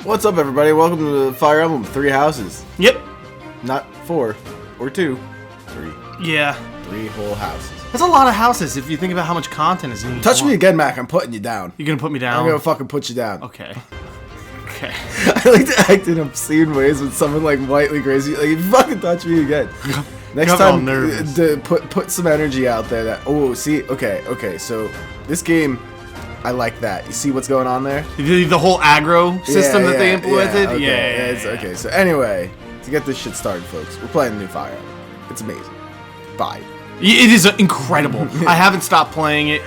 What's up, everybody? Welcome to the Fire Emblem 3 houses. Yep. Not 4 or 2. 3. Yeah. 3 whole houses. That's a lot of houses if you think about how much content is in each Touch one. me again, Mac. I'm putting you down. You're gonna put me down? I'm gonna fucking put you down. Okay. Okay. I like to act in obscene ways with someone like whitely crazy. Like, if you fucking touch me again. Next time, put some energy out there. That okay. So this game, I like that. You see what's going on there? The whole aggro system that they implemented. Okay. So anyway, to get this shit started, folks, we're playing the new Fire Emblem. It's amazing. Bye. It is incredible. I haven't stopped playing it.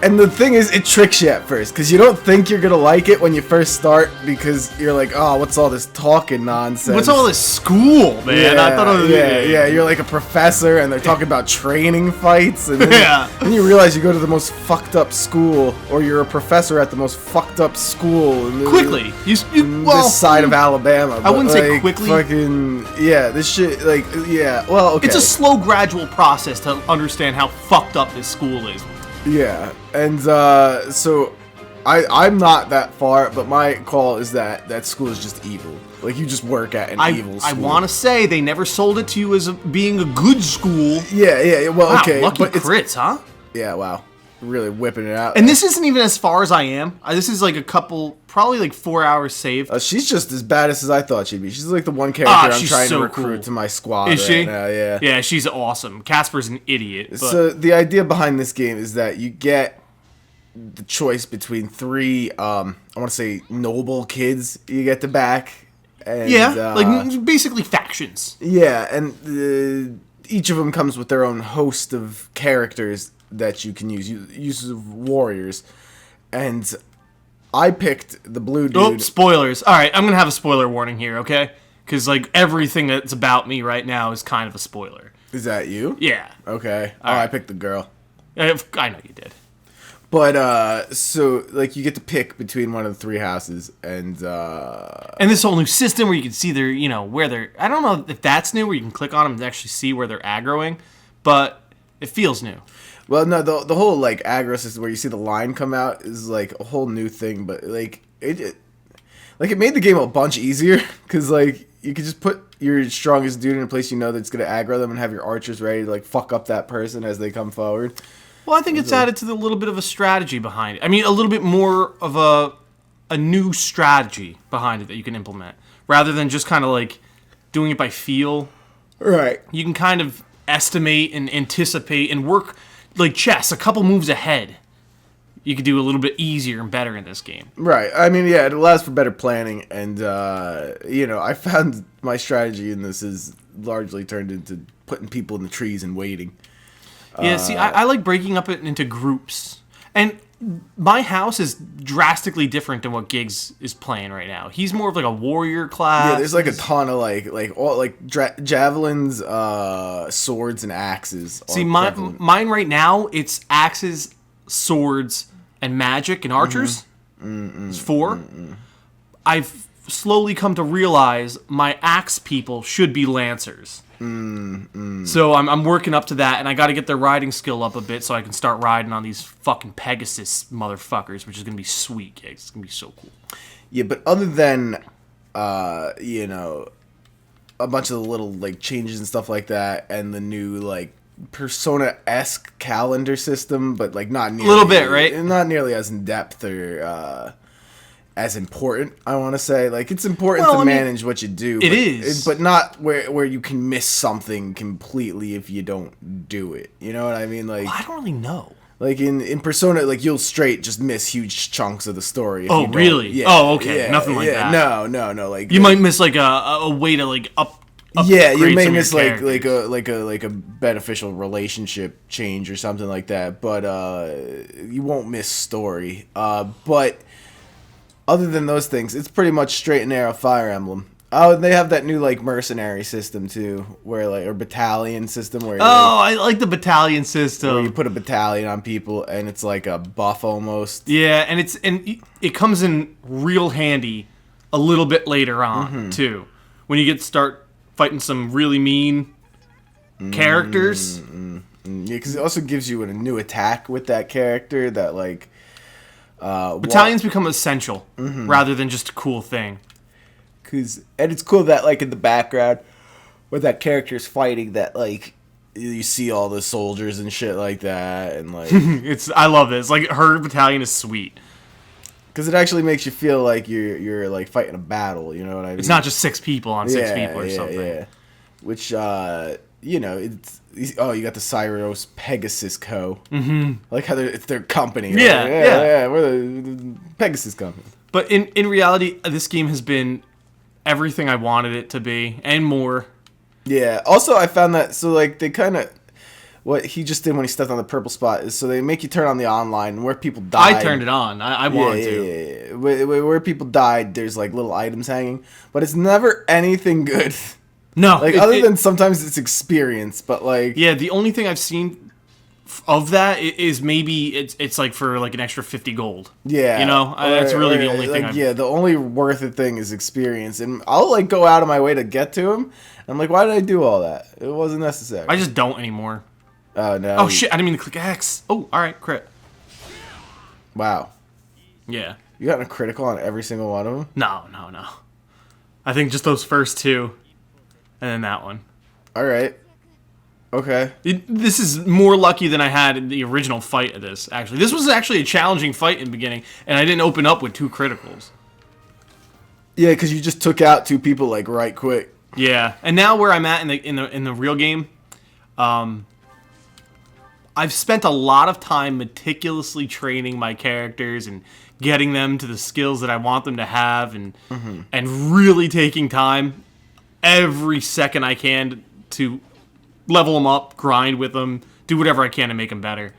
And the thing is, it tricks you at first, because you don't think you're gonna like it when you first start, because you're like, oh, what's all this talking nonsense? What's all this school, man? I thought it was, you're like a professor, and they're talking about training fights, and then you realize you go to the most fucked up school, or you're a professor at the most fucked up school. Quickly. This side of Alabama. I wouldn't say quickly. This shit, okay. It's a slow, gradual process to understand how fucked up this school is. Yeah, and so I'm not that far, but my call is that school is just evil. Like, you just work at an evil school. I want to say they never sold it to you as being a good school. Yeah. Well, wow, okay, lucky crits, huh? Yeah, wow, really whipping it out. And this isn't even as far as I am. This is like probably like 4 hours saved. She's just as badass as I thought she'd be. She's like the one character I'm trying to recruit to my squad. Is she? Now, yeah. Yeah, she's awesome. Casper's an idiot. But... So the idea behind this game is that you get the choice between 3, I want to say, noble kids you get to back. And, like basically factions. Yeah, and each of them comes with their own host of characters that you can use. Uses of warriors. And I picked the blue dude. Oh, spoilers. Alright, I'm going to have a spoiler warning here, okay? Because, like, everything that's about me right now is kind of a spoiler. Is that you? Yeah. Okay. Right. I picked the girl. I know you did. But, so, like, you get to pick between one of the 3 houses, and this whole new system where you can see where they're... I don't know if that's new, where you can click on them and actually see where they're aggroing, but it feels new. Well, no, the whole, like, aggro system where you see the line come out is, like, a whole new thing, but, like, it made the game a bunch easier, because, like, you could just put your strongest dude in a place you know that's going to aggro them and have your archers ready to, like, fuck up that person as they come forward. Well, I think it's added to a little bit of a strategy behind it. I mean, a little bit more of a new strategy behind it that you can implement, rather than just kind of, like, doing it by feel. Right. You can kind of estimate and anticipate and work... like chess, a couple moves ahead. You could do a little bit easier and better in this game. Right. I mean, yeah, it allows for better planning, and, I found my strategy in this is largely turned into putting people in the trees and waiting. Yeah, see, I like breaking up it into groups. And my house is drastically different than what Giggs is playing right now. He's more of like a warrior class. Yeah, there's like a ton of javelins, swords, and axes. See, mine right now, it's axes, swords, and magic and archers. It's 4. I've slowly come to realize my axe people should be lancers. So I'm working up to that, and I got to get their riding skill up a bit so I can start riding on these fucking Pegasus motherfuckers, which is gonna be sweet, Giggs. It's gonna be so cool. Yeah, but other than a bunch of the little like changes and stuff like that, and the new like Persona-esque calendar system, but like not nearly, a little bit, right? Not nearly as in depth or as important, I want to say. Like, it's important to manage what you do. It is. But not where you can miss something completely if you don't do it. You know what I mean? Like, I don't really know. Like, in Persona, like, you'll straight just miss huge chunks of the story. If you don't. Really? Yeah, oh, okay. Yeah, nothing like that. No. Like, you might miss, like, a way to, like, you may miss like a beneficial relationship change or something like that, but you won't miss story. But other than those things, it's pretty much straight and narrow Fire Emblem. Oh, they have that new like mercenary system too, where like or battalion system where. I like the battalion system. Where you put a battalion on people and it's like a buff almost. Yeah, and it comes in real handy a little bit later on too, when you start fighting some really mean characters. Yeah, because it also gives you a new attack with that character that like Battalions become essential rather than just a cool thing. And it's cool that, like, in the background, when that character's fighting, that, like, you see all the soldiers and shit like that, and, like... I love this. Like, her battalion is sweet. Because it actually makes you feel like you're like, fighting a battle, you know what I mean? It's not just 6 people on 6 people or something. Yeah. Which, you know, you got the Cyros Pegasus Co. Mm-hmm. Like how it's their company. Yeah, we're the Pegasus company. But in reality, this game has been everything I wanted it to be, and more. Yeah. Also, I found that, so, like, they kind of... What he just did when he stepped on the purple spot is so they make you turn on the online, where people died. I turned it on. I wanted to. Yeah. Where people died, there's, like, little items hanging. But it's never anything good. No. Like, other than sometimes it's experience, but, like... Yeah, the only thing I've seen of that is maybe it's like, for, like, an extra 50 gold. Yeah. You know? That's really the only thing. Like, yeah, the only worth it thing is experience. And I'll, like, go out of my way to get to him. And I'm like, why did I do all that? It wasn't necessary. I just don't anymore. Oh, no. Oh, shit. I didn't mean to click X. Oh, alright. Crit. Wow. Yeah. You got a critical on every single one of them? No. I think just those first 2. And then that one. Alright. Okay. This is more lucky than I had in the original fight of this, actually. This was actually a challenging fight in the beginning, and I didn't open up with 2 criticals. Yeah, because you just took out 2 people, like, right quick. Yeah. And now where I'm at in the real game, I've spent a lot of time meticulously training my characters and getting them to the skills that I want them to have, and really taking time every second I can to level them up, grind with them, do whatever I can to make them better.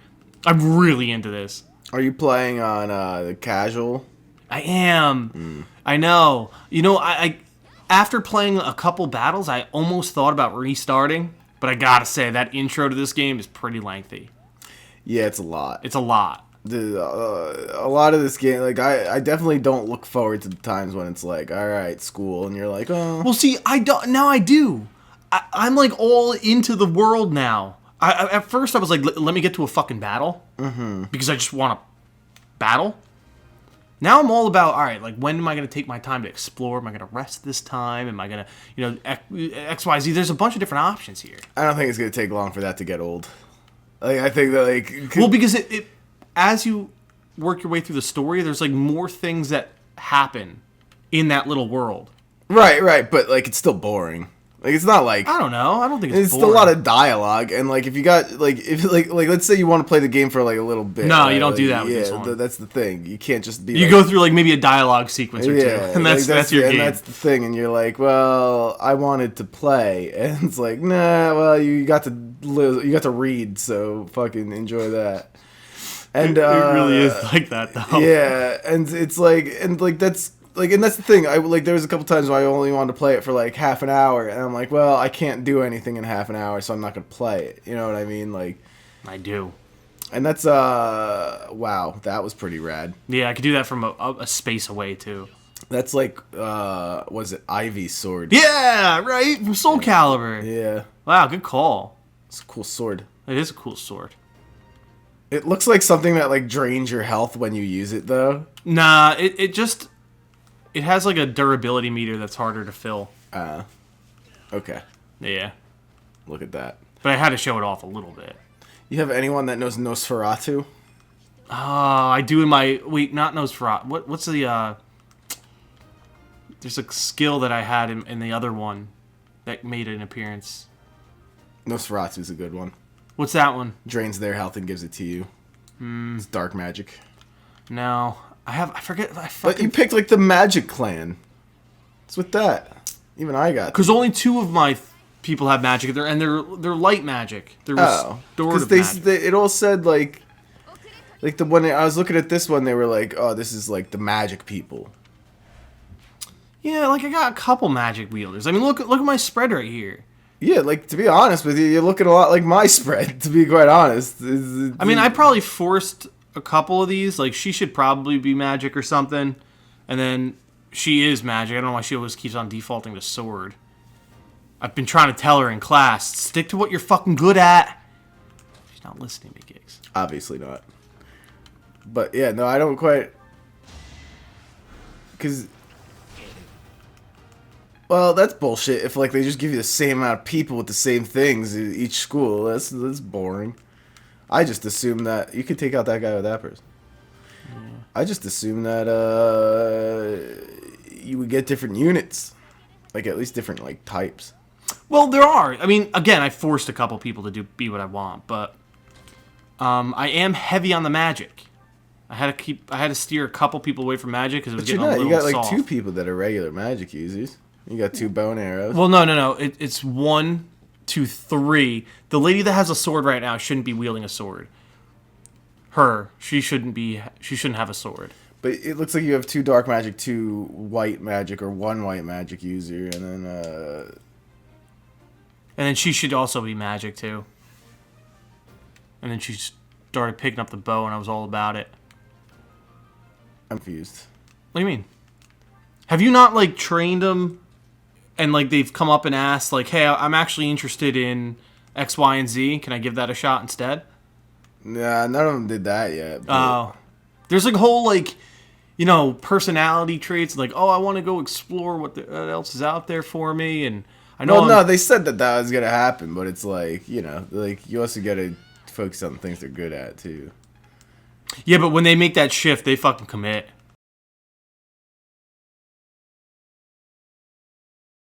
I'm really into this. Are you playing on the casual? I am. I know. You know, I after playing a couple battles, I almost thought about restarting. But I gotta say, that intro to this game is pretty lengthy. Yeah, it's a lot. It's a lot. A lot of this game, like, I definitely don't look forward to the times when it's like, all right, school, and you're like, oh. Well, see, I don't. Now I do. I'm like all into the world now. At first, I was like, let me get to a fucking battle, because I just want to battle. Now I'm all about, all right, like, when am I going to take my time to explore? Am I going to rest this time? Am I going to, you know, X, Y, Z? There's a bunch of different options here. I don't think it's going to take long for that to get old. Like, I think that, like... Well, because it as you work your way through the story, there's, like, more things that happen in that little world. Right, but, like, it's still boring. Like, it's not like... I don't know. I don't think it's boring. Still a lot of dialogue, and, like, if you got, like, let's say you want to play the game for, like, a little bit. No, you don't do that with this one. Yeah, that's the thing. You can't just be, You go through, like, maybe a dialogue sequence or two, and that's your game. And that's the thing, and you're like, well, I wanted to play, and it's like, nah, well, you got to read, so fucking enjoy that. And it really is like that, though. Yeah, and it's like, that's... Like, and that's the thing. There was a couple times where I only wanted to play it for, like, half an hour, and I'm like, well, I can't do anything in half an hour, so I'm not gonna play it. You know what I mean? Like, I do. And that's wow, that was pretty rad. Yeah, I could do that from a space away too. That's like, was it Ivy's sword? Yeah, right, from Soul Calibur. Yeah. Wow, good call. It's a cool sword. It is a cool sword. It looks like something that, like, drains your health when you use it, though. Nah, it just... It has, like, a durability meter that's harder to fill. Okay. Yeah. Look at that. But I had to show it off a little bit. You have anyone that knows Nosferatu? I do in my... Wait, not Nosferatu. What's the, There's a skill that I had in the other one that made an appearance. Nosferatu's a good one. What's that one? Drains their health and gives it to you. It's dark magic. No. I forget. But you picked, like, the Magic Clan. What's with that? Even I got... Because only 2 of my people have magic, they're light magic. They're restorative magic. It all said, like the one... I was looking at this one, they were like, oh, this is, like, the magic people. Yeah, like, I got a couple magic wielders. I mean, look at my spread right here. Yeah, like, to be honest with you, you're looking a lot like my spread, to be quite honest. I mean, I probably forced... a couple of these, like, she should probably be magic or something, and then she is magic. I don't know why she always keeps on defaulting to sword. I've been trying to tell her in class, stick to what you're fucking good at. She's not listening to gigs. Obviously not. But yeah, no, I don't quite. Because, well, that's bullshit. If like they just give you the same amount of people with the same things at each school, that's boring. I just assume that you could take out that guy with that person. I just assume that you would get different units, like at least different like types. Well, there are. I mean, again, I forced a couple people to be what I want, but I am heavy on the magic. I had to steer a couple people away from magic because it was getting a little soft. You got like 2 people that are regular magic users. You got 2 bow and arrows. Well, no. It's 1, 2, 3. The lady that has a sword right now shouldn't be wielding a sword. She shouldn't have a sword. But it looks like you have 2 dark magic, 2 white magic, or 1 white magic user, and then she should also be magic too. And then she started picking up the bow, and I was all about it. I'm confused. What do you mean? Have you not like trained them, and like they've come up and asked like, "Hey, I'm actually interested in X, Y, and Z. Can I give that a shot instead?" Nah, none of them did that yet. Oh, there's like a whole like, personality traits. Like, oh, I want to go explore what else is out there for me, and I know. Well, no, they said that was gonna happen, but it's like like you also gotta focus on the things they're good at too. Yeah, but when they make that shift, they fucking commit.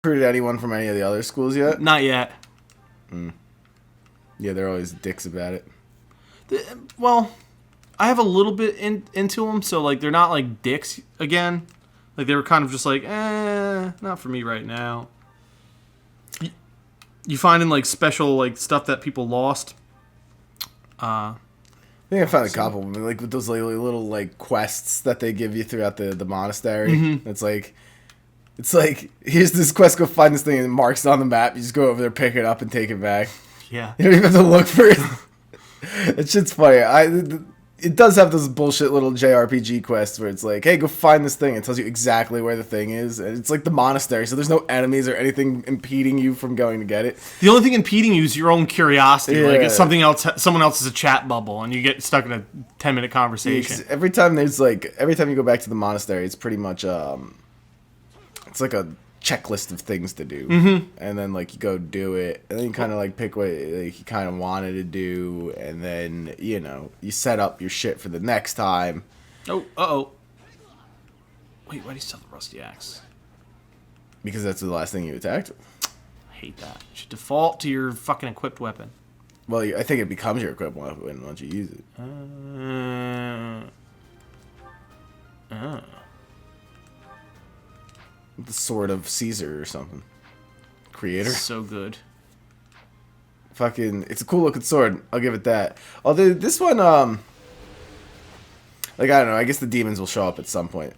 Recruited anyone from any of the other schools yet? Not yet. Yeah, they're always dicks about it. Well, I have a little bit into them, so like they're not like dicks again. Like they were kind of just like, not for me right now. You finding like special like stuff that people lost? I think I found a couple of them, like with those little like quests that they give you throughout the monastery. Mm-hmm. It's like here's this quest, go find this thing, and it marks it on the map. You just go over there, pick it up, and take it back. Yeah, you don't even have to look for it. That shit's funny. It does have those bullshit little JRPG quests where it's like, hey, go find this thing. It tells you exactly where the thing is. And it's like the monastery, so there's no enemies or anything impeding you from going to get it. The only thing impeding you is your own curiosity. Yeah. Like it's someone else is a chat bubble, and you get stuck in a 10-minute conversation. Yeah, every time you go back to the monastery, it's pretty much it's like a checklist of things to do, and then like you go do it, and then you kind of like pick what like, you kind of wanted to do, and then you set up your shit for the next time. Oh, wait, why do you still have the rusty axe? Because that's the last thing you attacked with. I hate that. You should default to your fucking equipped weapon. Well, I think it becomes your equipped weapon once you use it. The Sword of Caesar or something. Creator. So good. Fucking, it's a cool looking sword. I'll give it that. Although this one, like I don't know. I guess the demons will show up at some point.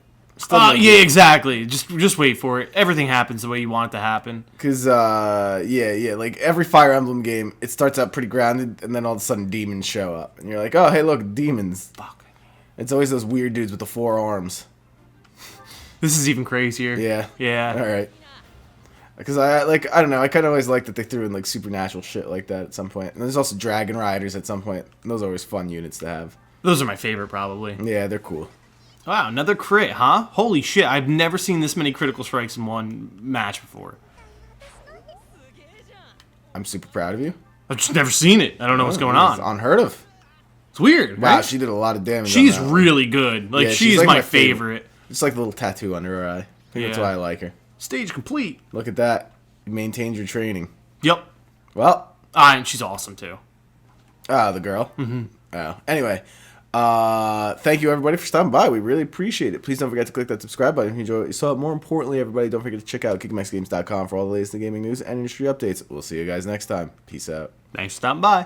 Yeah, exactly. Just wait for it. Everything happens the way you want it to happen. Cause yeah. Like every Fire Emblem game, it starts out pretty grounded, and then all of a sudden demons show up, and you're like, oh hey, look, demons. Fuck. It's always those weird dudes with the 4 arms. This is even crazier. Yeah. All right. Because I don't know. I kind of always like that they threw in like supernatural shit like that at some point. And there's also dragon riders at some point. And those are always fun units to have. Those are my favorite, probably. Yeah, they're cool. Wow, another crit, huh? Holy shit! I've never seen this many critical strikes in one match before. I'm super proud of you. I've just never seen it. I don't know what's going on. It's unheard of. It's weird. Wow, right? She did a lot of damage. She's really good. Like she's like my favorite. It's like a little tattoo under her eye. I think that's why I like her. Stage complete. Look at that. You maintained your training. Yep. Well. And she's awesome, too. The girl? Mm-hmm. Oh. Anyway. Thank you, everybody, for stopping by. We really appreciate it. Please don't forget to click that subscribe button if you enjoy what you saw. More importantly, everybody, don't forget to check out KickMaxGames.com for all the latest in gaming news and industry updates. We'll see you guys next time. Peace out. Thanks for stopping by.